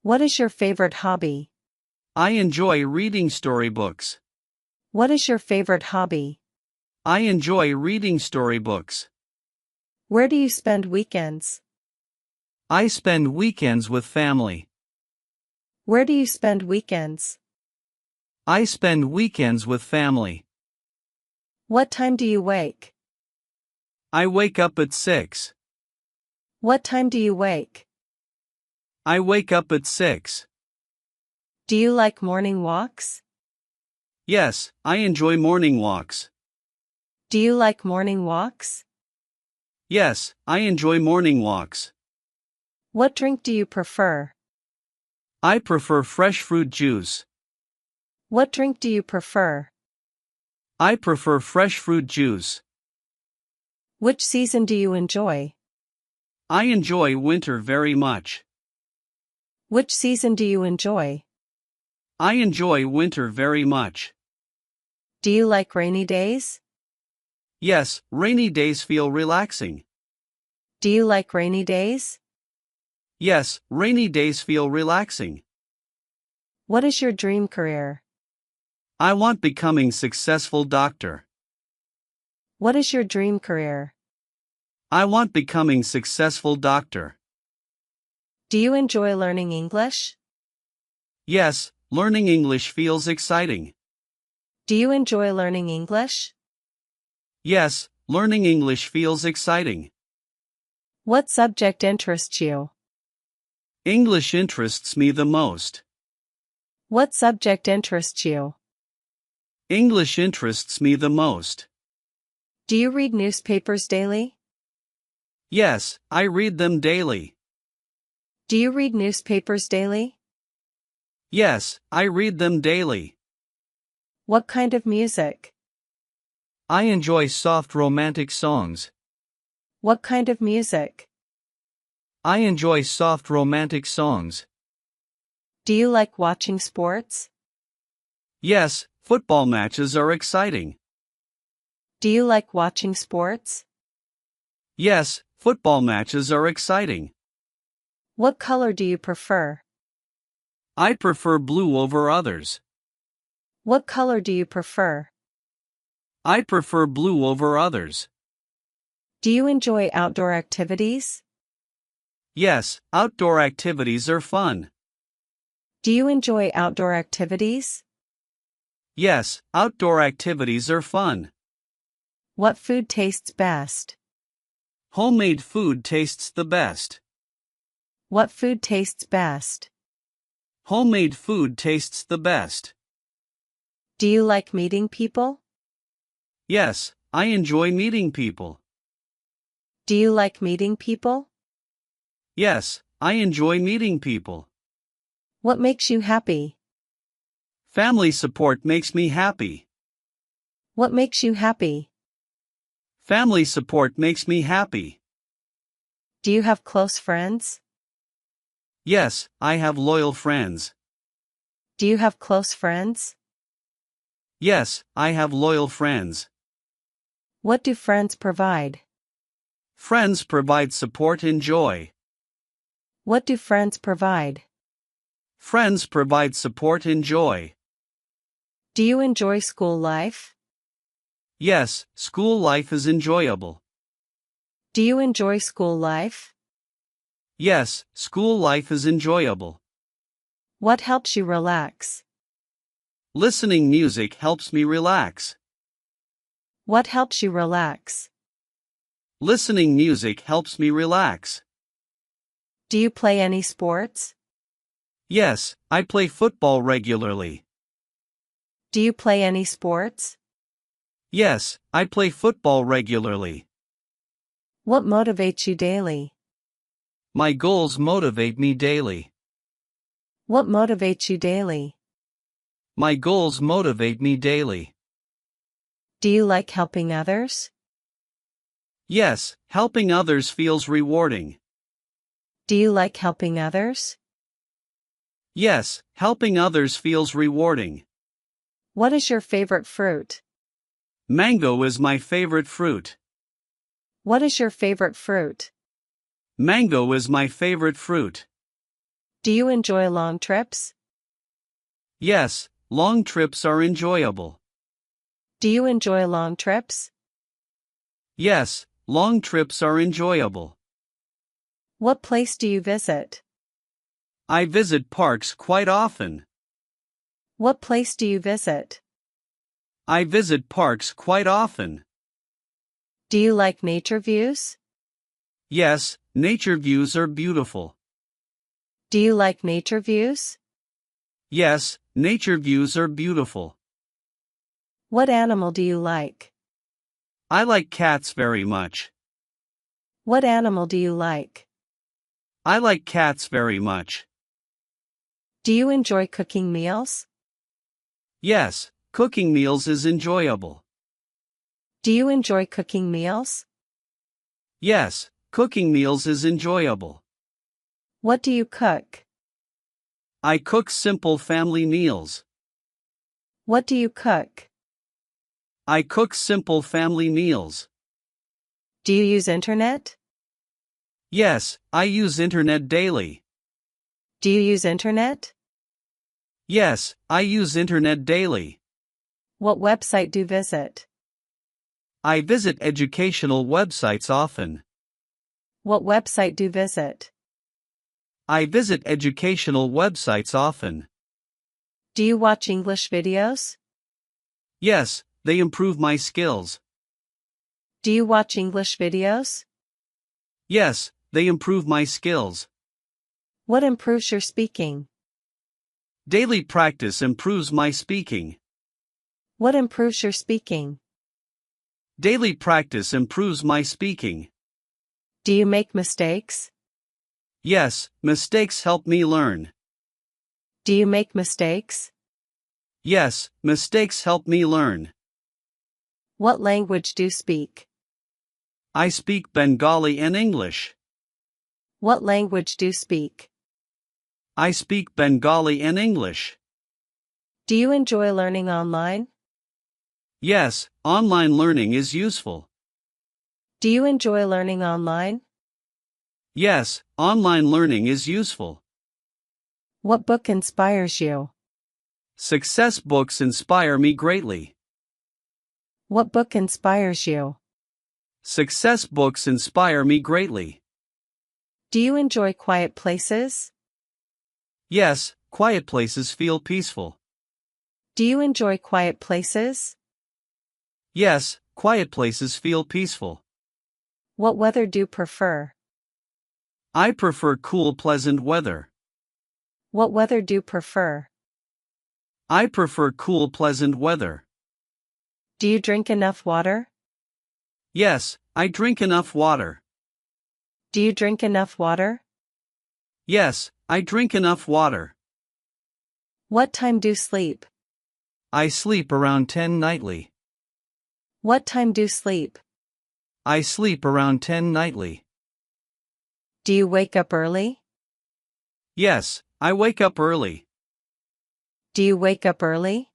What is your favorite hobby? I enjoy reading storybooks. What is your favorite hobby? I enjoy reading storybooks. Where do you spend weekends? I spend weekends with family. Where do you spend weekends? I spend weekends with family. What time do you wake? I wake up at 6. What time do you wake? I wake up at 6. Do you like morning walks? Yes, I enjoy morning walks. Do you like morning walks? Yes, I enjoy morning walks. What drink do you prefer? I prefer fresh fruit juice. What drink do you prefer? I prefer fresh fruit juice. Which season do you enjoy? I enjoy winter very much. Which season do you enjoy? I enjoy winter very much. Do you like rainy days? Yes, rainy days feel relaxing. Do you like rainy days? Yes, rainy days feel relaxing. What is your dream career? I want becoming successful doctor. What is your dream career? I want becoming successful doctor. Do you enjoy learning English? Yes, learning English feels exciting. Do you enjoy learning English? Yes, learning English feels exciting. What subject interests you? English interests me the most. What subject interests you? English interests me the most. Do you read newspapers daily? Yes, I read them daily. Do you read newspapers daily? Yes, I read them daily. What kind of music? I enjoy soft romantic songs. What kind of music? I enjoy soft romantic songs. Do you like watching sports? Yes, football matches are exciting. Do you like watching sports? Yes, football matches are exciting. What color do you prefer? I prefer blue over others. What color do you prefer? I prefer blue over others. Do you enjoy outdoor activities? Yes, outdoor activities are fun. Do you enjoy outdoor activities? Yes, outdoor activities are fun. What food tastes best? Homemade food tastes the best. What food tastes best? Homemade food tastes the best. Do you like meeting people? Yes, I enjoy meeting people. Do you like meeting people? Yes, I enjoy meeting people. What makes you happy? Family support makes me happy. What makes you happy? Family support makes me happy. Do you have close friends? Yes, I have loyal friends. Do you have close friends? Yes, I have loyal friends. What do friends provide? Friends provide support and joy. What do friends provide? Friends provide support and joy. Do you enjoy school life? Yes, school life is enjoyable. Do you enjoy school life? Yes, school life is enjoyable. What helps you relax? Listening music helps me relax. What helps you relax? Listening music helps me relax. Do you play any sports? Yes, I play football regularly. Do you play any sports? Yes, I play football regularly. What motivates you daily? My goals motivate me daily. What motivates you daily? My goals motivate me daily. Do you like helping others? Yes, helping others feels rewarding. Do you like helping others? Yes, helping others feels rewarding. What is your favorite fruit? Mango is my favorite fruit. What is your favorite fruit? Mango is my favorite fruit. Do you enjoy long trips? Yes, long trips are enjoyable. Do you enjoy long trips? Yes, long trips are enjoyable. What place do you visit? I visit parks quite often. What place do you visit? I visit parks quite often. Do you like nature views? Yes, nature views are beautiful. Do you like nature views? Yes, nature views are beautiful. What animal do you like? I like cats very much. What animal do you like? I like cats very much. Do you enjoy cooking meals? Yes, cooking meals is enjoyable. Do you enjoy cooking meals? Yes, cooking meals is enjoyable. What do you cook? I cook simple family meals. What do you cook? I cook simple family meals. Do you use internet? Yes, I use internet daily. Do you use internet? Yes, I use internet daily. What website do you visit? I visit educational websites often. What website do you visit? I visit educational websites often. Do you watch English videos? Yes, they improve my skills. Do you watch English videos? Yes, they improve my skills. What improves your speaking? Daily practice improves my speaking. What improves your speaking? Daily practice improves my speaking. Do you make mistakes? Yes, mistakes help me learn. Do you make mistakes? Yes, mistakes help me learn. What language do you speak? I speak Bengali and English. What language do you speak? I speak Bengali and English. Do you enjoy learning online? Yes, online learning is useful. Do you enjoy learning online? Yes, online learning is useful. What book inspires you? Success books inspire me greatly. What book inspires you? Success books inspire me greatly. Do you enjoy quiet places? Yes, quiet places feel peaceful. Do you enjoy quiet places? Yes, quiet places feel peaceful. What weather do you prefer? I prefer cool, pleasant weather. What weather do you prefer? I prefer cool, pleasant weather. Do you drink enough water? Yes, I drink enough water. Do you drink enough water? Yes, I drink enough water. What time do you sleep? I sleep around 10 nightly. What time do you sleep? I sleep around 10 nightly. Do you wake up early? Yes, I wake up early. Do you wake up early?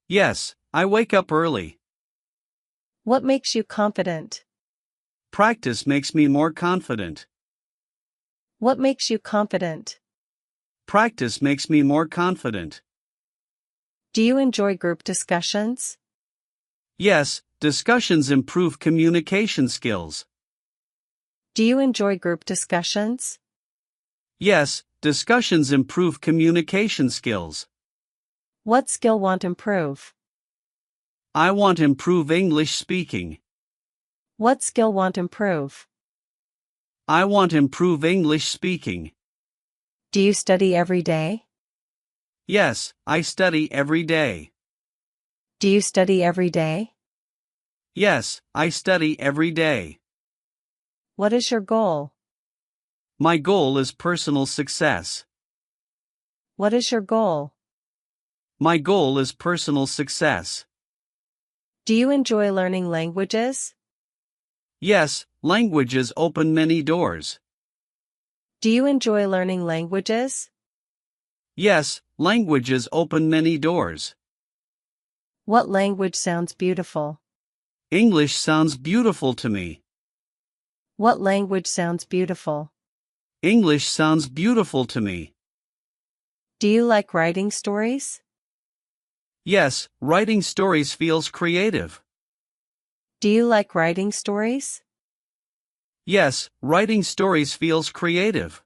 Yes, I wake up early. What makes you confident? Practice makes me more confident. What makes you confident? Practice makes me more confident. Do you enjoy group discussions? Yes, discussions improve communication skills. Do you enjoy group discussions? Yes, discussions improve communication skills. What skill want improve? I want improve English speaking. What skill want improve? I want improve English speaking. Do you study every day? Yes, I study every day. Do you study every day? Yes, I study every day. What is your goal? My goal is personal success. What is your goal? My goal is personal success. Do you enjoy learning languages? Yes, languages open many doors. Do you enjoy learning languages? Yes, languages open many doors. What language sounds beautiful? English sounds beautiful to me. What language sounds beautiful? English sounds beautiful to me. Do you like writing stories? Yes, writing stories feels creative. Do you like writing stories? Yes, writing stories feels creative.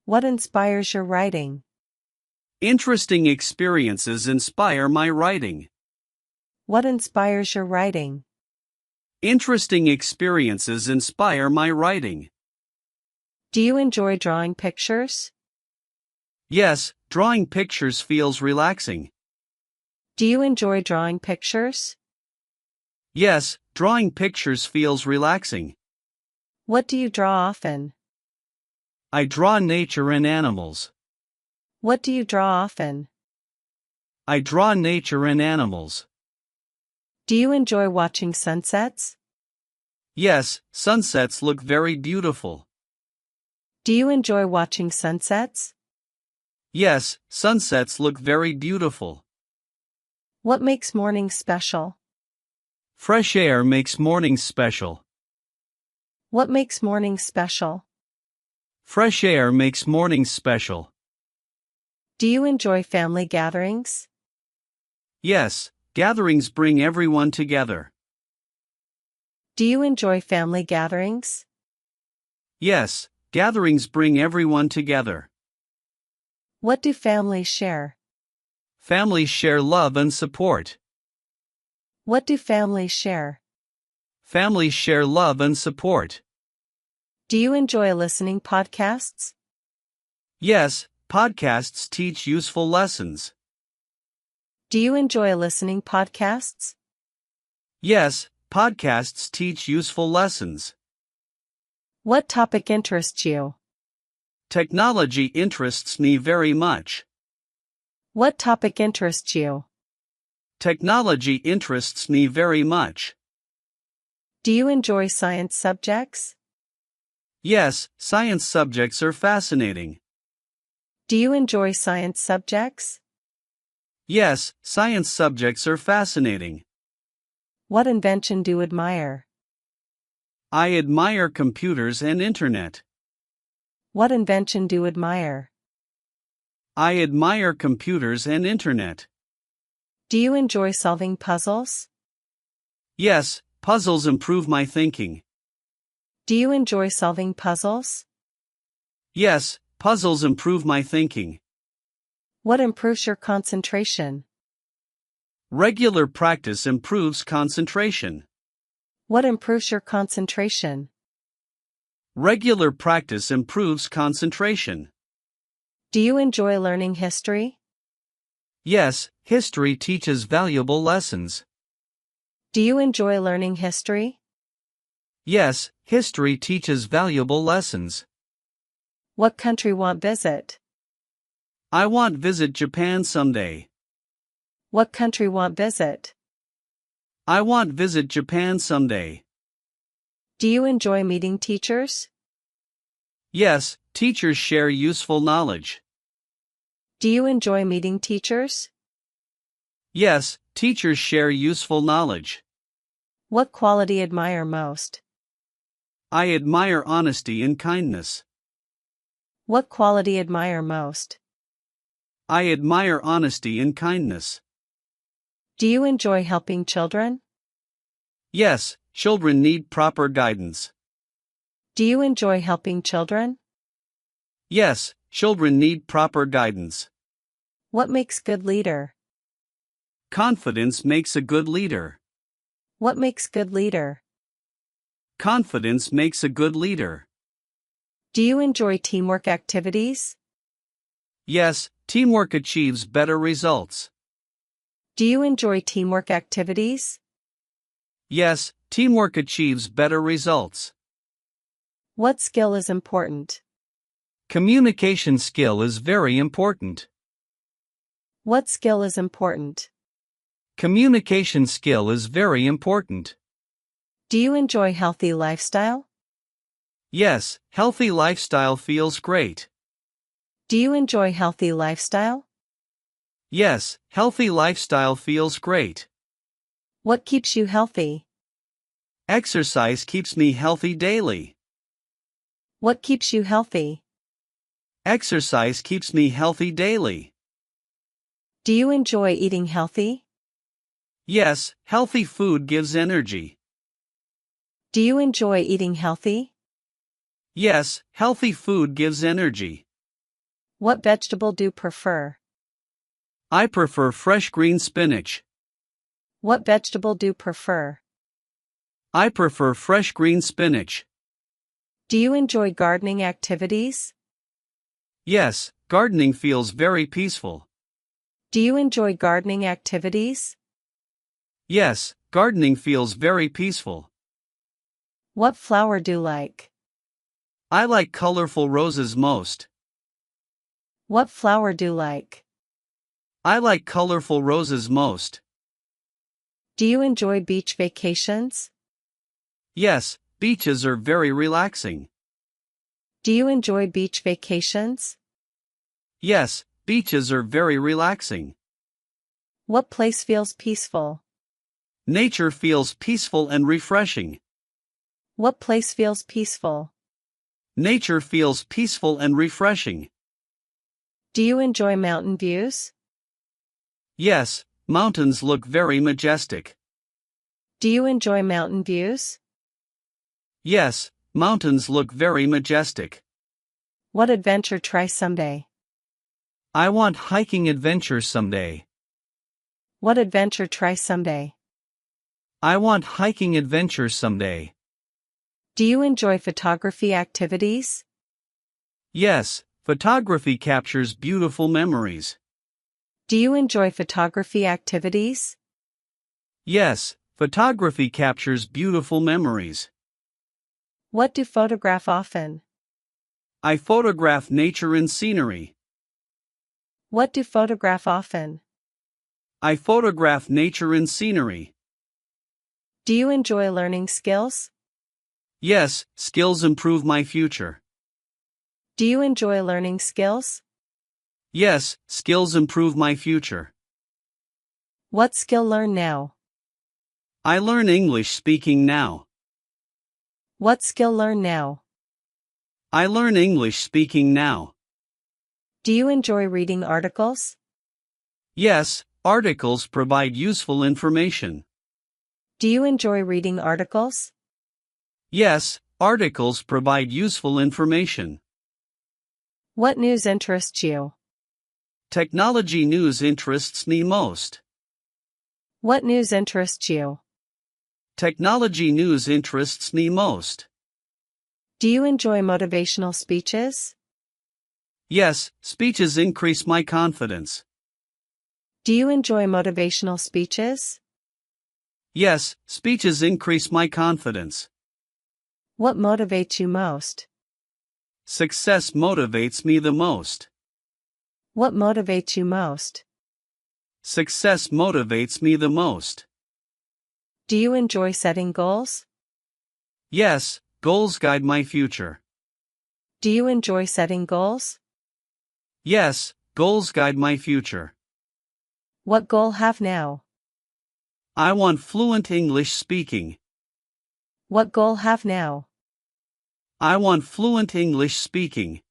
What inspires your writing? Interesting experiences inspire my writing. What inspires your writing? Interesting experiences inspire my writing. Do you enjoy drawing pictures? Yes, drawing pictures feels relaxing. Do you enjoy drawing pictures? Yes, drawing pictures feels relaxing. What do you draw often? I draw nature and animals. What do you draw often? I draw nature and animals. Do you enjoy watching sunsets? Yes, sunsets look very beautiful. Do you enjoy watching sunsets? Yes, sunsets look very beautiful. What makes mornings special? Fresh air makes mornings special. What makes mornings special? Fresh air makes mornings special. Do you enjoy family gatherings? Yes, gatherings bring everyone together. Do you enjoy family gatherings? Yes, gatherings bring everyone together. What do families share? Families share love and support. What do families share? Families share love and support. Do you enjoy listening podcasts? Yes, podcasts teach useful lessons. Do you enjoy listening podcasts? Yes, podcasts teach useful lessons. What topic interests you? Technology interests me very much. What topic interests you? Technology interests me very much. Do you enjoy science subjects? Yes, science subjects are fascinating. Do you enjoy science subjects? Yes, science subjects are fascinating. What invention do you admire? I admire computers and internet. What invention do you admire? I admire computers and internet. Do you enjoy solving puzzles? Yes, puzzles improve my thinking. Do you enjoy solving puzzles? Yes, puzzles improve my thinking. What improves your concentration? Regular practice improves concentration. What improves your concentration? Regular practice improves concentration. Do you enjoy learning history? Yes, history teaches valuable lessons. Do you enjoy learning history? Yes, history teaches valuable lessons. What country want visit? I want visit Japan someday. What country want visit? I want visit Japan someday. Do you enjoy meeting teachers? Yes, teachers share useful knowledge. Do you enjoy meeting teachers? Yes, teachers share useful knowledge. What quality admire most? I admire honesty and kindness. What quality admire most? I admire honesty and kindness. Do you enjoy helping children? Yes, children need proper guidance. Do you enjoy helping children? Yes, children need proper guidance. What makes good leader? Confidence makes a good leader. What makes good leader? Confidence makes a good leader. Do you enjoy teamwork activities? Yes, teamwork achieves better results. Do you enjoy teamwork activities? Yes, teamwork achieves better results. What skill is important? Communication skill is very important. What skill is important? Communication skill is very important. Do you enjoy healthy lifestyle? Yes, healthy lifestyle feels great. Do you enjoy healthy lifestyle? Yes, healthy lifestyle feels great. What keeps you healthy? Exercise keeps me healthy daily. What keeps you healthy? Exercise keeps me healthy daily. Do you enjoy eating healthy? Yes, healthy food gives energy. Do you enjoy eating healthy? Yes, healthy food gives energy. What vegetable do you prefer? I prefer fresh green spinach. What vegetable do you prefer? I prefer fresh green spinach. Do you enjoy gardening activities? Yes, gardening feels very peaceful. Do you enjoy gardening activities? Yes, gardening feels very peaceful. What flower do you like? I like colorful roses most. What flower do you like? I like colorful roses most. Do you enjoy beach vacations? Yes, beaches are very relaxing. Do you enjoy beach vacations? Yes, beaches are very relaxing. What place feels peaceful? Nature feels peaceful and refreshing. What place feels peaceful? Nature feels peaceful and refreshing. Do you enjoy mountain views? Yes, mountains look very majestic. Do you enjoy mountain views? Yes, mountains look very majestic. What adventure try someday? I want hiking adventure someday. What adventure try someday? I want hiking adventure someday. Do you enjoy photography activities? Yes, photography captures beautiful memories. Do you enjoy photography activities? Yes, photography captures beautiful memories. What do you photograph often? I photograph nature and scenery. What do you photograph often? I photograph nature and scenery. Do you enjoy learning skills? Yes, skills improve my future. Do you enjoy learning skills? Yes, skills improve my future. What skill learn now? I learn English speaking now. What skill learn now? I learn English speaking now. Do you enjoy reading articles? Yes, articles provide useful information. Do you enjoy reading articles? Yes, articles provide useful information. What news interests you? Technology news interests me most. What news interests you? Technology news interests me most. Do you enjoy motivational speeches? Yes, speeches increase my confidence. Do you enjoy motivational speeches? Yes, speeches increase my confidence. What motivates you most? Success motivates me the most. What motivates you most? Success motivates me the most. Do you enjoy setting goals? Yes, goals guide my future. Do you enjoy setting goals? Yes, goals guide my future. What goal have now? I want fluent English speaking. What goal have now? I want fluent English speaking.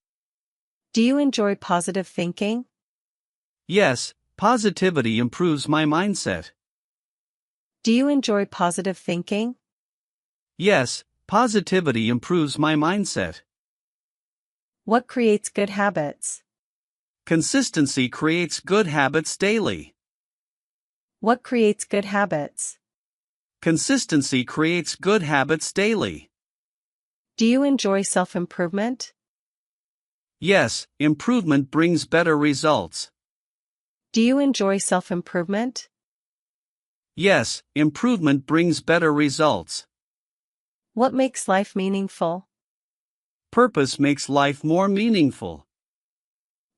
Do you enjoy positive thinking? Yes, positivity improves my mindset. Do you enjoy positive thinking? Yes, positivity improves my mindset. What creates good habits? Consistency creates good habits daily. What creates good habits? Consistency creates good habits daily. Do you enjoy self-improvement? Yes, improvement brings better results. Do you enjoy self-improvement? Yes, improvement brings better results. What makes life meaningful? Purpose makes life more meaningful.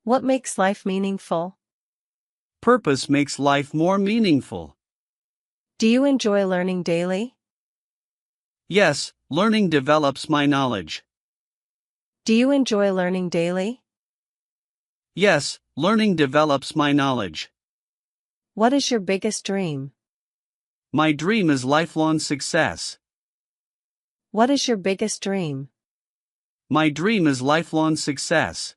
What makes life meaningful? Purpose makes life more meaningful. Do you enjoy learning daily? Yes, learning develops my knowledge. Do you enjoy learning daily? Yes, learning develops my knowledge. What is your biggest dream? My dream is lifelong success. What is your biggest dream? My dream is lifelong success.